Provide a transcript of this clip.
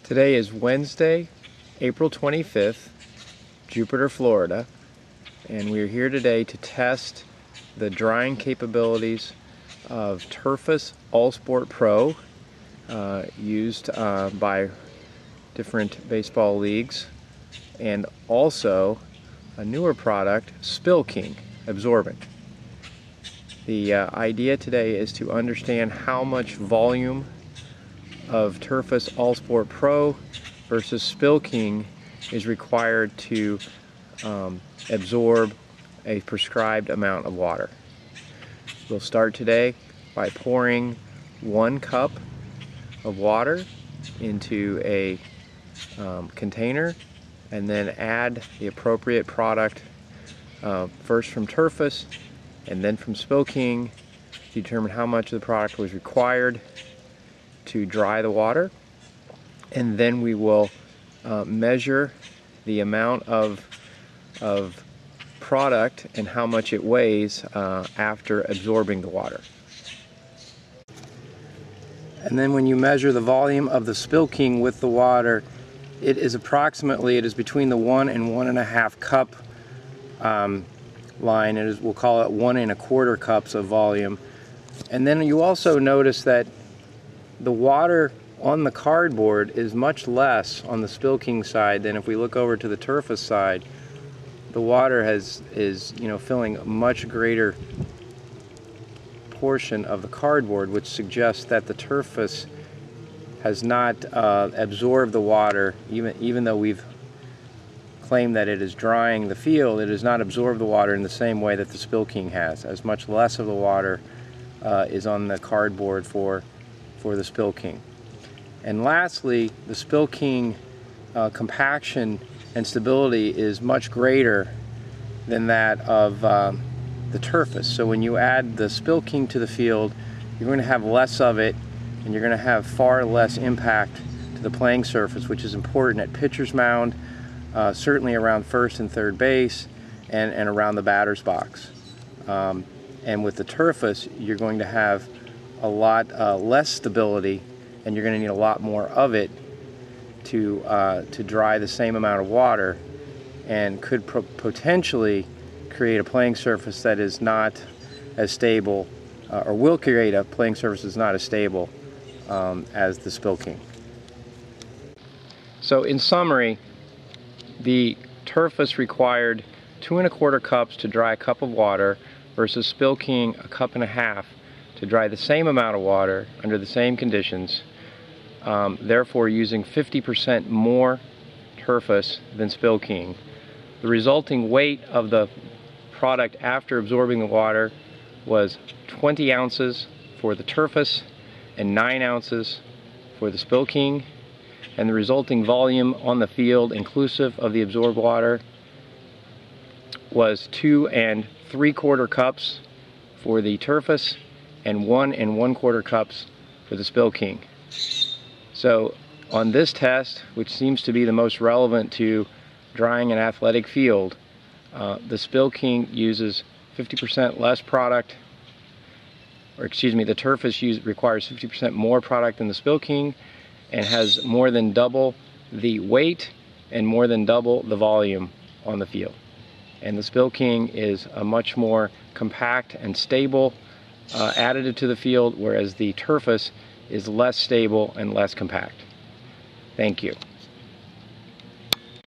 Today is Wednesday, April 25th, Jupiter, Florida, and we're here today to test the drying capabilities of Turface All-Sport Pro, used by different baseball leagues, and also a newer product, Spill King Absorbent. The idea today is to understand how much volume of Turface All-Sport Pro versus Spill King is required to absorb a prescribed amount of water. We'll start today by pouring 1 cup of water into a container and then add the appropriate product, first from Turface and then from Spill King, to determine how much of the product was required to dry the water, and then we will measure the amount of product and how much it weighs after absorbing the water. And then when you measure the volume of the Spill King with the water, it is between the 1 and 1.5 cup line. We'll call it 1 1/4 cups of volume. And then you also notice that the water on the cardboard is much less on the Spill King side than if we look over to the Turface side. The water is filling a much greater portion of the cardboard, which suggests that the Turface has not absorbed the water. Even though we've claimed that it is drying the field, it has not absorbed the water in the same way that the Spill King has. As much less of the water is on the cardboard for the Spill King. And lastly, the Spill King compaction and stability is much greater than that of the Turface. So when you add the Spill King to the field, you're going to have less of it, and you're going to have far less impact to the playing surface, which is important at pitcher's mound, certainly around first and third base, and around the batter's box. And with the Turface, you're going to have a lot less stability, and you're going to need a lot more of it to dry the same amount of water, and could potentially create a playing surface that is not as stable, or will create a playing surface that's not as stable as the Spill King. So in summary, the Turface required 2 1/4 cups to dry a cup of water versus Spill King 1.5 cups to dry the same amount of water under the same conditions, therefore using 50% more Turface than Spill King. The resulting weight of the product after absorbing the water was 20 ounces for the Turface and 9 ounces for the Spill King, and the resulting volume on the field, inclusive of the absorbed water, was 2 3/4 cups for the Turface and 1 1/4 cups for the Spill King. So on this test, which seems to be the most relevant to drying an athletic field, the Spill King uses 50% less product, or excuse me, the Turface requires 50% more product than the Spill King, and has more than double the weight and more than double the volume on the field. And the Spill King is a much more compact and stable additive to the field, whereas the Turface is less stable and less compact. Thank you.